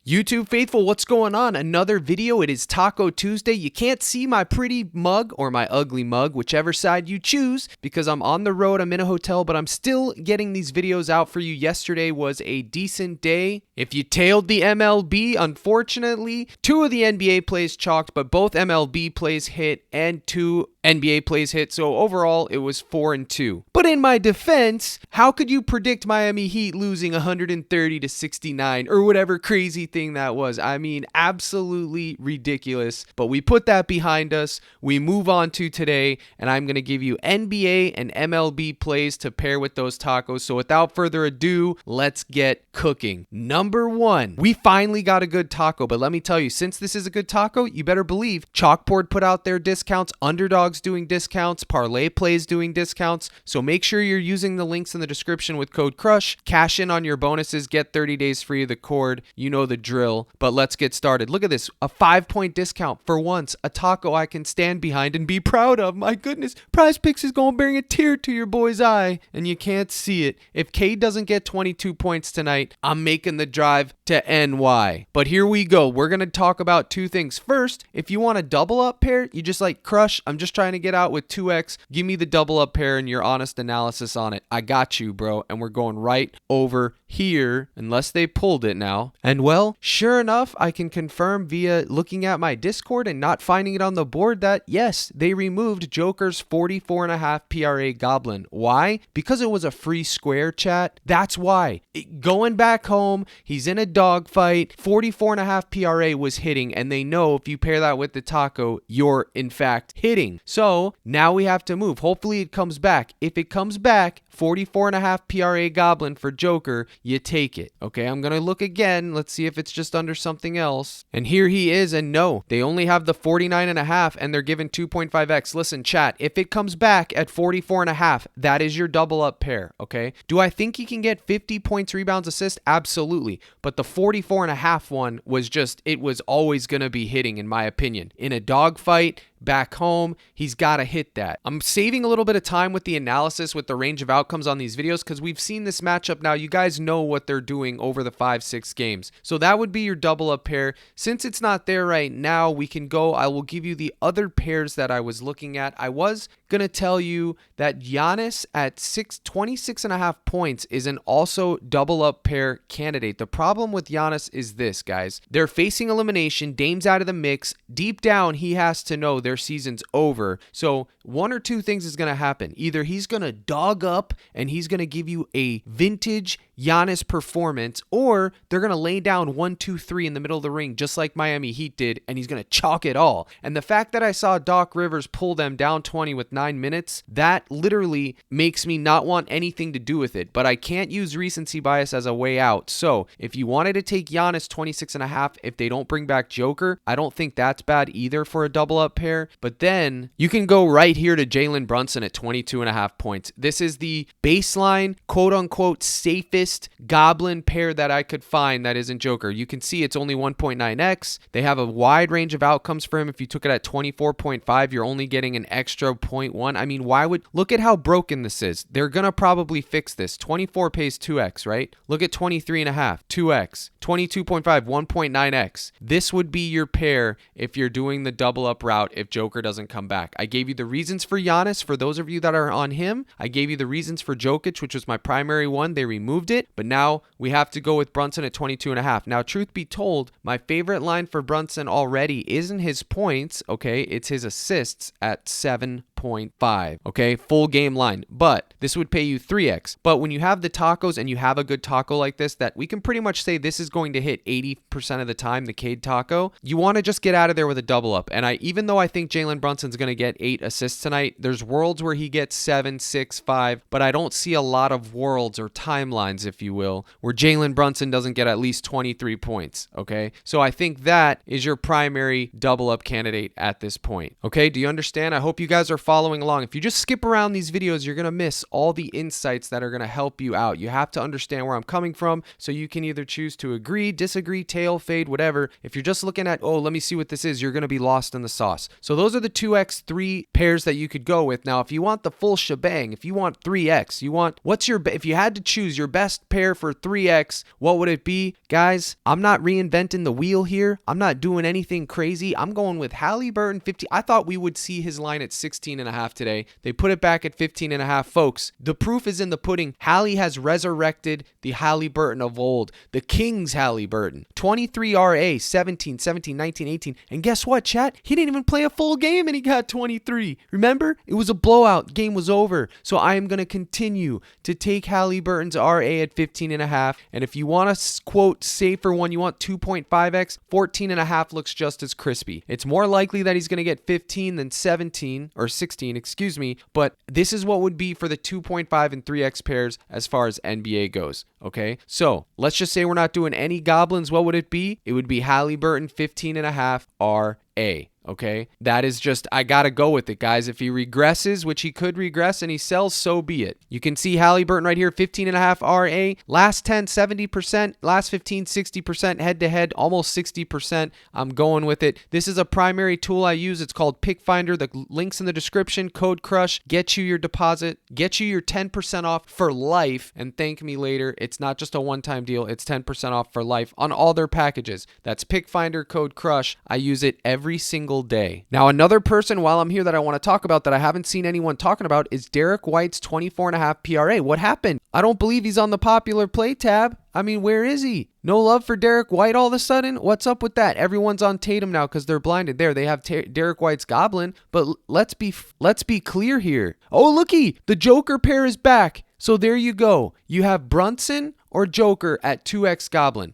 YouTube faithful, what's going on? Another video. It is Taco Tuesday. You can't see my pretty mug or my ugly mug, whichever side you choose, because I'm on the road. I'm in a hotel, but I'm still getting these videos out for you. Yesterday was a decent day. If you tailed the MLB, unfortunately, 2 of the NBA plays chalked, but both MLB plays hit and 2 NBA plays hit. So overall, it was 4-2. But in my defense, how could you predict Miami Heat losing 130-69 or whatever crazy thing that was? I mean, absolutely ridiculous. But we put that behind us. We move on to today, and I'm going to give you NBA and MLB plays to pair with those tacos. So without further ado, let's get cooking. Number 1, we finally got a good taco. But let me tell you, since this is a good taco, you better believe Chalkboard put out their discounts, Underdog's doing discounts, ParlayPlay's doing discounts. So make sure you're using the links in the description with code CRUSH. Cash in on your bonuses, get 30 days free of the cord. You know the drill. But let's get started. Look at this, a 5-point discount for once, a taco I can stand behind and be proud of. My goodness, PrizePicks is going to bring a tear to your boy's eye, and you can't see it. If Cade doesn't get 22 points tonight, I'm making the drive to NY. But here we go. We're going to talk about 2 things. First, if you want a double up pair, you just like Crush, I'm just trying to get out with 2x. Give me the double up pair and your honest analysis on it. I got you, bro. And we're going right over here, unless they pulled it now. And well, sure enough, I can confirm via looking at my Discord and not finding it on the board that yes, they removed Joker's 44.5 PRA Goblin. Why? Because it was a free square, chat. That's why. Going back home, he's in a dogfight. 44.5 PRA was hitting, and they know if you pair that with the taco, you're in fact hitting. So now we have to move. Hopefully it comes back. If it comes back, 44.5 PRA Goblin for Joker, you take it. Okay, I'm going to look again. Let's see if it's just under something else. And here he is, and no, they only have the 49.5, and they're given 2.5x. Listen, chat, if it comes back at 44.5, that is your double up pair, okay? Do I think he can get 50 points, rebounds, assists? Absolutely. But the 44.5 one was just, it was always going to be hitting, in my opinion. In a dogfight, back home, he's got to hit that. I'm saving a little bit of time with the analysis with the range of outcomes on these videos because we've seen this matchup now. You guys know what they're doing over the 5-6 games. So that would be your double up pair. Since it's not there right now, we can go. I will give you the other pairs that I was looking at. I was going to tell you that Giannis at 26.5 points is an also double up pair candidate. The problem with Giannis is this, guys. They're facing elimination. Dame's out of the mix. Deep down, he has to know their season's over. So 1 or 2 things is going to happen. Either he's going to dog up and he's going to give you a vintage Giannis performance, or they're going to lay down 1, 2, 3 in the middle of the ring, just like Miami Heat did, and he's going to chalk it all. And the fact that I saw Doc Rivers pull them down 20 with 9 minutes, that literally makes me not want anything to do with it. But I can't use recency bias as a way out. So if you wanted to take Giannis 26.5, if they don't bring back Joker, I don't think that's bad either for a double up pair. But then you can go right here to Jalen Brunson at 22.5 points. This is the baseline, quote unquote, safest Goblin pair that I could find that isn't Joker. You can see it's only 1.9x. They have a wide range of outcomes for him. If you took it at 24.5, you're only getting an extra 0.1. I mean, why would, look at how broken this is. They're going to probably fix this. 24 pays 2x, right? Look at 23.5, 2x, 22.5, 1.9x. This would be your pair if you're doing the double up route if Joker doesn't come back. I gave you the reasons for Giannis for those of you that are on him. I gave you the reasons for Jokic, which was my primary one. They removed it, but now we have to go with Brunson at 22.5. Now, truth be told, my favorite line for Brunson already isn't his points, okay? It's his assists at 7.5, okay? Full game line, but this would pay you 3x. But when you have the tacos and you have a good taco like this, that we can pretty much say this is going to hit 80% of the time, the Cade taco, you want to just get out of there with a double up. And even though I think Jalen Brunson's going to get 8 assists tonight, there's worlds where he gets 7, 6, 5, but I don't see a lot of worlds or timelines, if you will, where Jalen Brunson doesn't get at least 23 points, okay? So I think that is your primary double up candidate at this point, okay? Do you understand? I hope you guys are following along. If you just skip around these videos, you're going to miss all the insights that are going to help you out. You have to understand where I'm coming from, so you can either choose to agree, disagree, tail, fade, whatever. If you're just looking at, oh, let me see what this is, you're going to be lost in the sauce. So those are the 2x, 3 pairs that you could go with. Now, if you want the full shebang, if you want 3x, if you had to choose your best pair for 3x, what would it be? Guys, I'm not reinventing the wheel here. I'm not doing anything crazy. I'm going with Halliburton 50. I thought we would see his line at 16.5 today. They put it back at 15.5. Folks, the proof is in the pudding. Hallie has resurrected the Halliburton of old, the King's Halliburton. 23 RA, 17, 19, 18. And guess what, chat? He didn't even play a full game and he got 23. Remember? It was a blowout. Game was over. So I am going to continue to take Halliburton's RA at 15.5. And if you want a quote safer one, you want 2.5x, 14.5 looks just as crispy. It's more likely that he's going to get 15 than 17 or 16, excuse me. But this is what would be for the 2.5 and 3x pairs as far as NBA goes. Okay, so let's just say we're not doing any goblins. What would it be? It would be Halliburton 15.5 RA. Okay, that is just, I gotta go with it, guys. If he regresses, which he could regress, and he sells, so be it. You can see Halliburton right here, 15.5 RA. Last 10, 70%. Last 15, 60%. Head-to-head, almost 60%. I'm going with it. This is a primary tool I use. It's called Pick Finder. The link's in the description. Code CRUSH. Get you your deposit. Get you your 10% off for life, and thank me later. It's not just a one-time deal. It's 10% off for life on all their packages. That's Pick Finder, code CRUSH. I use it every single day. Now, another person while I'm here that I want to talk about that I haven't seen anyone talking about is Derek White's 24.5 PRA. What happened? I don't believe he's on the popular play tab. I mean, where is he? No love for Derek White all of a sudden? What's up with that? Everyone's on Tatum now because they're blinded. There, they have Derek White's Goblin, but let's be clear here. Oh, looky, the Joker pair is back. So there you go. You have Brunson or Joker at 2x Goblin.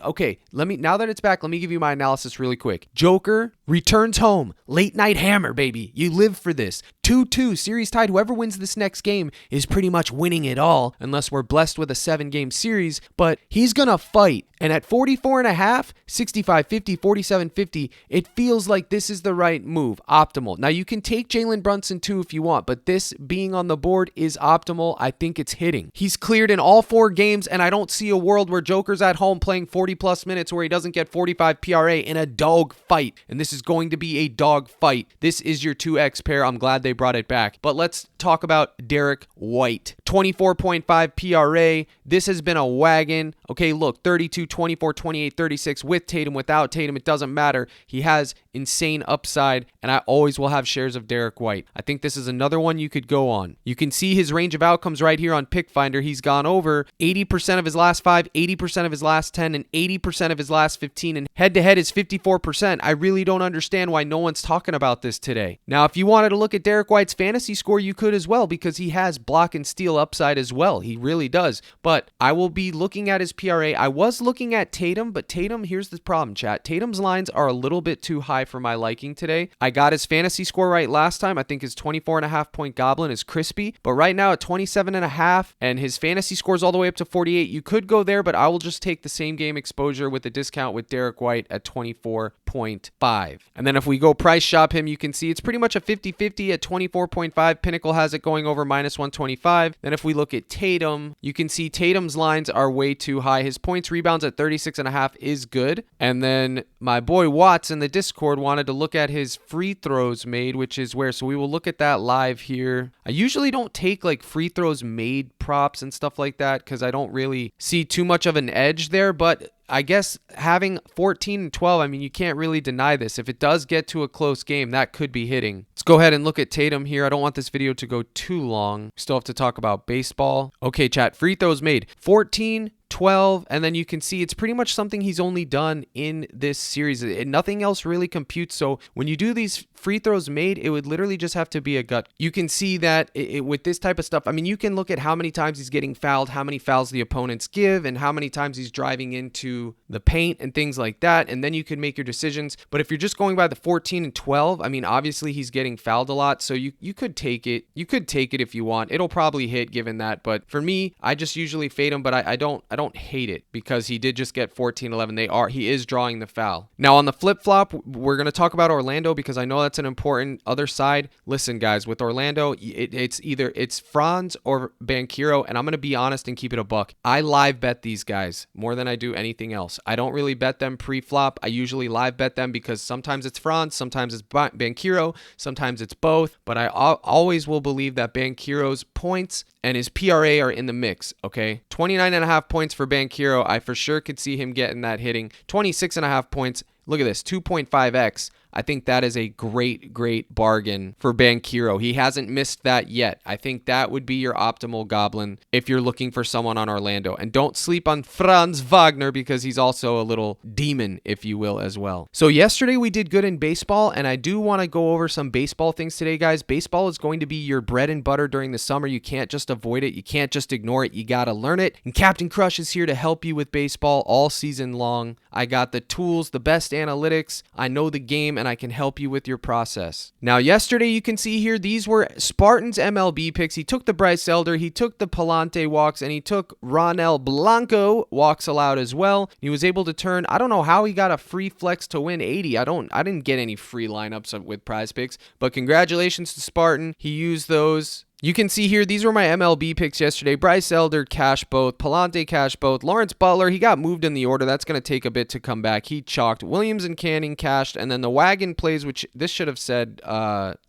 Okay, now that it's back, let me give you my analysis really quick. Joker returns home. Late night hammer, baby. You live for this. 2-2, series tied. Whoever wins this next game is pretty much winning it all, unless we're blessed with a 7-game series, but he's gonna fight. And at 44.5, 65-50, 47-50, it feels like this is the right move. Optimal. Now, you can take Jalen Brunson too if you want, but this being on the board is optimal. I think it's hitting. He's cleared in all 4 games, and I don't see a world where Joker's at home playing 40-plus minutes where he doesn't get 45 PRA in a dog fight. And this is going to be a dog fight. This is your 2x pair. I'm glad they brought it back. But let's talk about Derek White. 24.5 PRA. This has been a wagon. Okay, look, 32, 24, 28, 36 with Tatum, without Tatum, it doesn't matter. He has insane upside, and I always will have shares of Derek White. I think this is another one you could go on. You can see his range of outcomes right here on Pick Finder. He's gone over 80% of his last 5, 80% of his last 10, and 80% of his last 15, and head-to-head is 54%. I really don't understand why no one's talking about this today. Now, if you wanted to look at Derek White's fantasy score, you could as well, because he has block and steal upside as well. He really does. But I will be looking at his PRA. I was looking at Tatum, but Tatum, here's the problem, chat. Tatum's lines are a little bit too high for my liking today. I got his fantasy score right last time. I think his 24.5 point Goblin is crispy, but right now at 27.5, and his fantasy scores all the way up to 48. You could go there, but I will just take the same game exposure with a discount with Derek White at 24.5. And then if we go price shop him, you can see it's pretty much a 50-50 at 24.5. Pinnacle has it going over minus 125. Then if we look at Tatum, you can see Tatum's lines are way too high. His points rebounds at 36.5 is good. And then my boy Watts in the Discord wanted to look at his free throws made, which is where, so we will look at that live here. I usually don't take like free throws made props and stuff like that because I don't really see too much of an edge there, but I guess having 14 and 12, I mean, you can't really deny this. If it does get to a close game, that could be hitting. Let's go ahead and look at Tatum here. I don't want this video to go too long. Still have to talk about baseball. Okay, chat, free throws made. 14, 12, and then you can see it's pretty much something he's only done in this series. Nothing else really computes. So when you do these free throws made, it would literally just have to be a gut. You can see that with this type of stuff, I mean, you can look at how many times he's getting fouled, how many fouls the opponents give, and how many times he's driving into the paint and things like that, and then you can make your decisions. But if you're just going by the 14 and 12, I mean, obviously he's getting fouled a lot, so you could take it. You could take it if you want. It'll probably hit given that, but for me, I just usually fade him, but I don't don't hate it because he did just get 14-11. He is drawing the foul. Now on the flip-flop, we're going to talk about Orlando because I know that's an important other side. Listen, guys, with Orlando, it's Franz or Banchero, and I'm going to be honest and keep it a buck. I live bet these guys more than I do anything else. I don't really bet them pre-flop. I usually live bet them because sometimes it's Franz, sometimes it's Banchero, sometimes it's both, but I always will believe that Banchero's points and his PRA are in the mix, okay? 29.5 points for Banchero. I for sure could see him getting that hitting. 26.5 points. Look at this, 2.5x. I think that is a great, great bargain for Banchero. He hasn't missed that yet. I think that would be your optimal goblin if you're looking for someone on Orlando. And don't sleep on Franz Wagner because he's also a little demon, if you will, as well. So yesterday we did good in baseball, and I do want to go over some baseball things today, guys. Baseball is going to be your bread and butter during the summer. You can't just avoid it. You can't just ignore it. You got to learn it. And Captain Crush is here to help you with baseball all season long. I got the tools, the best analytics. I know the game, and I can help you with your process. Now, yesterday, you can see here, these were Spartan's MLB picks. He took the Bryce Elder, he took the Palante walks, and he took Ronel Blanco walks allowed as well. He was able to turn, I don't know how he got a free flex to win 80. I didn't get any free lineups with PrizePicks, but congratulations to Spartan. He used those. You can see here, these were my MLB picks yesterday. Bryce Elder, cash both. Palante, cash both. Lawrence Butler, he got moved in the order. That's going to take a bit to come back. He chalked. Williams and Canning cashed. And then the wagon plays, which this should have said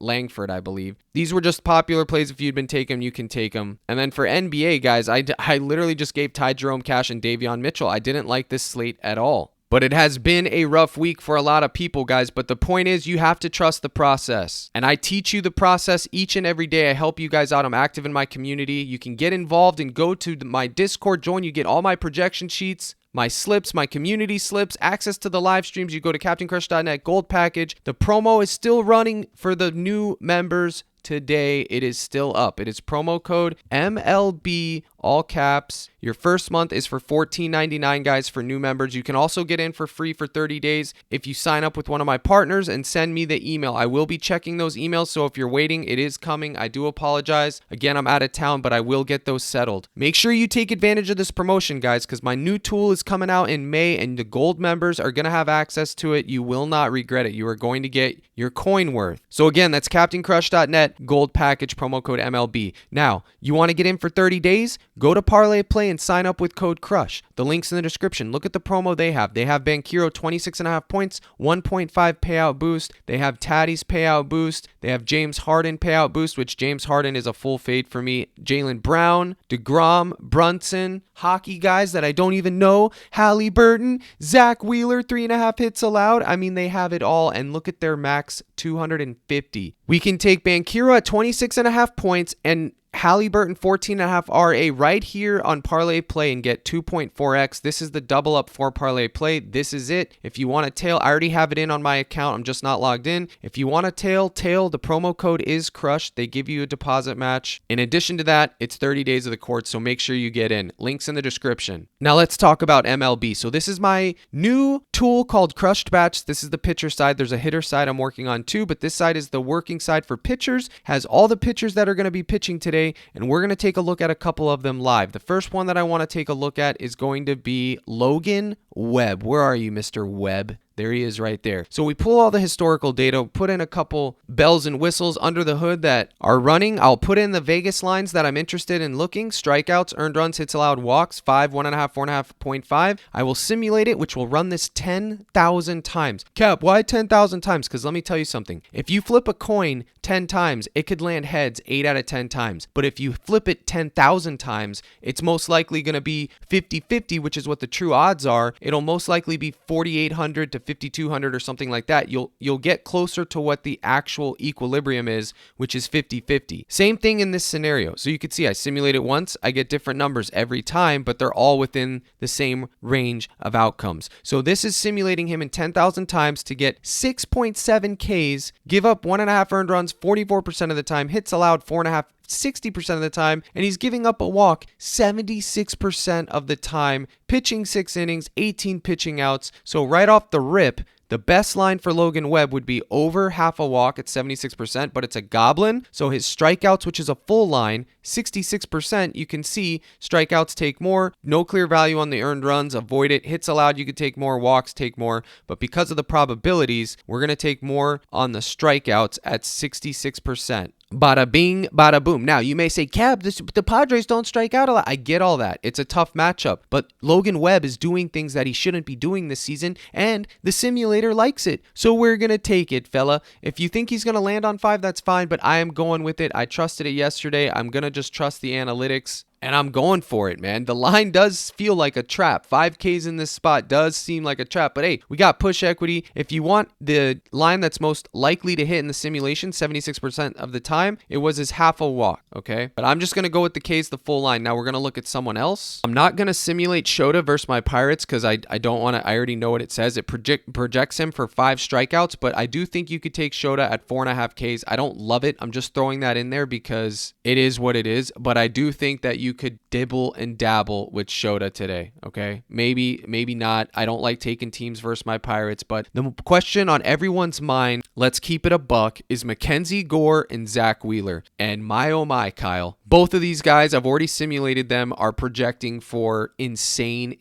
Langford, I believe. These were just popular plays. If you'd been taking them, you can take them. And then for NBA, guys, I literally just gave Ty Jerome cash and Davion Mitchell. I didn't like this slate at all. But it has been a rough week for a lot of people, guys. But the point is, you have to trust the process. And I teach you the process each and every day. I help you guys out. I'm active in my community. You can get involved and go to my Discord, join. You get all my projection sheets, my slips, my community slips, access to the live streams. You go to CaptainCrush.net Gold Package. The promo is still running for the new members today. It is still up. It is promo code MLB, all caps. Your first month is for $14.99, guys, for new members. You can also get in for free for 30 days if you sign up with one of my partners and send me the email. I will be checking those emails, so if you're waiting, it is coming. I do apologize. Again, I'm out of town, but I will get those settled. Make sure you take advantage of this promotion, guys, because my new tool is coming out in May, and the gold members are going to have access to it. You will not regret it. You are going to get your coin worth. So again, that's CaptainCrush.net, gold package, promo code MLB. Now, you want to get in for 30 days? Go to ParlayPlay and sign up with code CRUSH. The link's in the description. Look at the promo they have. They have Banchero 26.5 points, 1.5 payout boost. They have Taddy's payout boost. They have James Harden payout boost, which James Harden is a full fade for me. Jaylen Brown, DeGrom, Brunson, hockey guys that I don't even know, Halliburton, Zach Wheeler, 3.5 hits allowed. I mean, they have it all, and look at their max, 250. We can take Banchero at 26.5 points and Halliburton 14.5 RA right here on ParlayPlay and get 2.4x. This is the double up for ParlayPlay. This is it. If you want to tail, I already have it in on my account. I'm just not logged in. If you want to tail, the promo code is CRUSH. They give you a deposit match. In addition to that, it's 30 days of the court, so make sure you get in. Links in the description. Now let's talk about MLB. So this is my new tool called Crushed Batch. This is the pitcher side. There's a hitter side I'm working on too, but this side is the working side for pitchers. Has all the pitchers that are going to be pitching today, and we're going to take a look at a couple of them live. The first one that I want to take a look at is going to be Logan Webb. Where are you, Mr. Webb? There he is right there. So we pull all the historical data, put in a couple bells and whistles under the hood that are running. I'll put in the Vegas lines that I'm interested in looking. Strikeouts, earned runs, hits allowed, walks, 5, 1.5, 4.5, 0.5. I will simulate it, which will run this 10,000 times. Cap, why 10,000 times? Because let me tell you something. If you flip a coin 10 times, it could land heads 8 out of 10 times. But if you flip it 10,000 times, it's most likely going to be 50-50, which is what the true odds are. It'll most likely be 4,800 to 5,200 or something like that. You'll get closer to what the actual equilibrium is, which is 50-50. Same thing in this scenario. So you can see I simulate it once, I get different numbers every time, but they're all within the same range of outcomes. So this is simulating him in 10,000 times to get 6.7 Ks, give up 1.5 earned runs 44% of the time, hits allowed 4.5, 60% of the time, and he's giving up a walk 76% of the time, pitching 6 innings, 18 pitching outs. So right off the rip, The best line for Logan Webb would be over half a walk at 76%, but it's a goblin. So his strikeouts, which is a full line, 66%, you can see strikeouts take more, no clear value on the earned runs, avoid it. Hits allowed, you could take more, walks take more, but because of the probabilities, we're going to take more on the strikeouts at 66%. Bada bing, bada boom. Now, you may say, Cab, the Padres don't strike out a lot. I get all that. It's a tough matchup, but Logan Webb is doing things that he shouldn't be doing this season, and the simulator likes it. So we're going to take it, fella. If you think he's going to land on 5, that's fine, but I am going with it. I trusted it yesterday. I'm going to just trust the analytics. And I'm going for it, man. The line does feel like a trap. 5Ks in this spot does seem like a trap. But hey, we got push equity. If you want the line that's most likely to hit in the simulation, 76% of the time, it was his half a walk, okay? But I'm just going to go with the Ks, the full line. Now we're going to look at someone else. I'm not going to simulate Shota versus my Pirates because I don't want to. I already know what it says. It projects him for 5 strikeouts, but I do think you could take Shota at 4.5 Ks. I don't love it. I'm just throwing that in there because it is what it is. But I do think that you could dibble and dabble with Shota today, okay? Maybe not. I don't like taking teams versus my Pirates, but the question on everyone's mind, let's keep it a buck, is Mackenzie Gore and Zach Wheeler. And my oh my, Kyle, both of these guys, I've already simulated them, are projecting for insane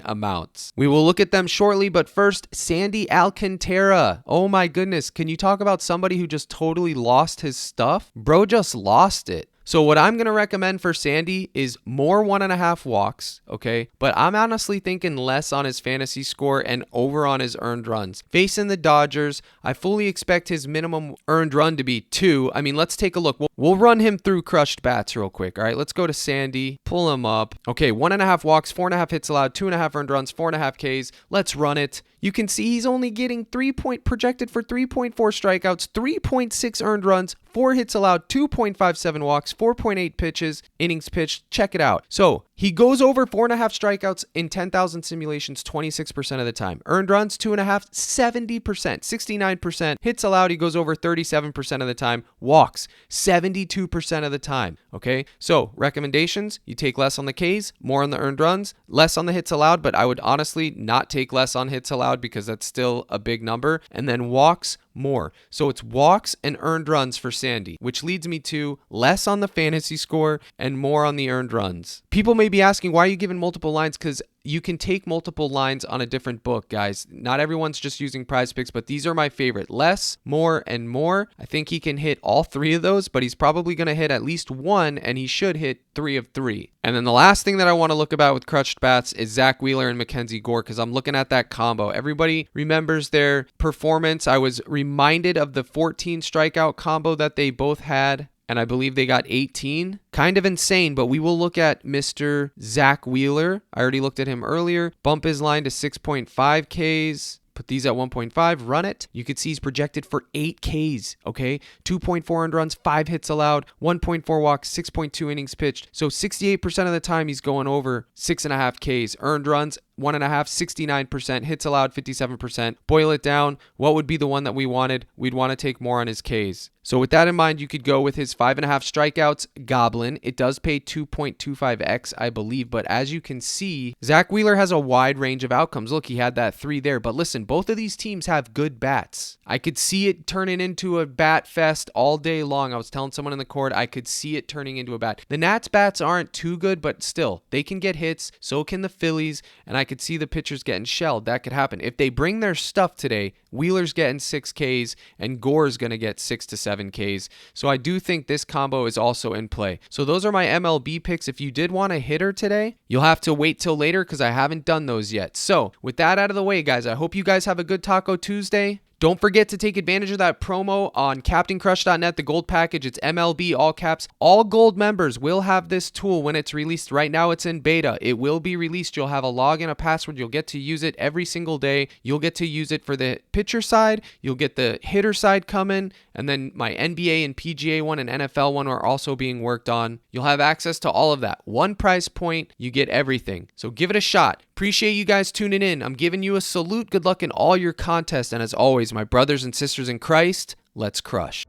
amounts. We will look at them shortly, but first, Sandy Alcantara. Oh my goodness, can you talk about somebody who just totally lost his stuff? Bro just lost it. So what I'm going to recommend for Sandy is more 1.5 walks, okay? But I'm honestly thinking less on his fantasy score and over on his earned runs. Facing the Dodgers, I fully expect his minimum earned run to be 2. I mean, let's take a look. We'll run him through crushed bats real quick, all right? Let's go to Sandy, pull him up. Okay, 1.5 walks, 4.5 hits allowed, 2.5 earned runs, 4.5 Ks. Let's run it. You can see he's only getting projected for 3.4 strikeouts, 3.6 earned runs, 4 hits allowed, 2.57 walks, 4.8 innings pitched. Check it out. So he goes over 4.5 strikeouts in 10,000 simulations 26% of the time. Earned runs, 2.5, 70%, 69%. Hits allowed, he goes over 37% of the time. Walks, 72% of the time. Okay, so recommendations, you take less on the Ks, more on the earned runs, less on the hits allowed, but I would honestly not take less on hits allowed because that's still a big number. And then walks, more. So it's walks and earned runs for Sandy, which leads me to less on the fantasy score and more on the earned runs. People may be asking, why are you giving multiple lines? Because you can take multiple lines on a different book, guys. Not everyone's just using PrizePicks, but these are my favorite. Less, more, and more. I think he can hit all 3 of those, but he's probably going to hit at least 1, and he should hit 3 of 3. And then the last thing that I want to look about with crushed bats is Zach Wheeler and Mackenzie Gore, because I'm looking at that combo. Everybody remembers their performance. I was reminded of the 14 strikeout combo that they both had, and I believe they got 18. Kind of insane, but we will look at Mr. Zach Wheeler. I already looked at him earlier. Bump his line to 6.5 Ks. Put these at 1.5, run it. You can see he's projected for 8 Ks, okay? 2.4 earned runs, 5 hits allowed, 1.4 walks, 6.2 innings pitched. So 68% of the time he's going over 6.5 Ks. Earned runs, 1.5, 69%. Hits allowed, 57%. Boil it down. What would be the one that we wanted? We'd want to take more on his Ks. So with that in mind, you could go with his 5.5 strikeouts goblin. It does pay 2.25x, I believe. But as you can see, Zach Wheeler has a wide range of outcomes. Look, he had that 3 there. But listen, both of these teams have good bats. I could see it turning into a bat fest all day long. I was telling someone in the court, I could see it turning into a bat. The Nats bats aren't too good, but still, they can get hits. So can the Phillies. And I could see the pitchers getting shelled. That could happen. If they bring their stuff today, Wheeler's getting 6 Ks and Gore's going to get 6 to 7 Ks. So I do think this combo is also in play. So those are my MLB picks. If you did want a hitter today, you'll have to wait till later because I haven't done those yet. So with that out of the way, guys, I hope you guys have a good Taco Tuesday. Don't forget to take advantage of that promo on CaptainCrush.net, the gold package. It's MLB, all caps. All gold members will have this tool when it's released. Right now, it's in beta. It will be released. You'll have a login, a password. You'll get to use it every single day. You'll get to use it for the pitcher side. You'll get the hitter side coming. And then my NBA and PGA one and NFL one are also being worked on. You'll have access to all of that. One price point, you get everything. So give it a shot. Appreciate you guys tuning in. I'm giving you a salute. Good luck in all your contests. And as always, my brothers and sisters in Christ, let's crush.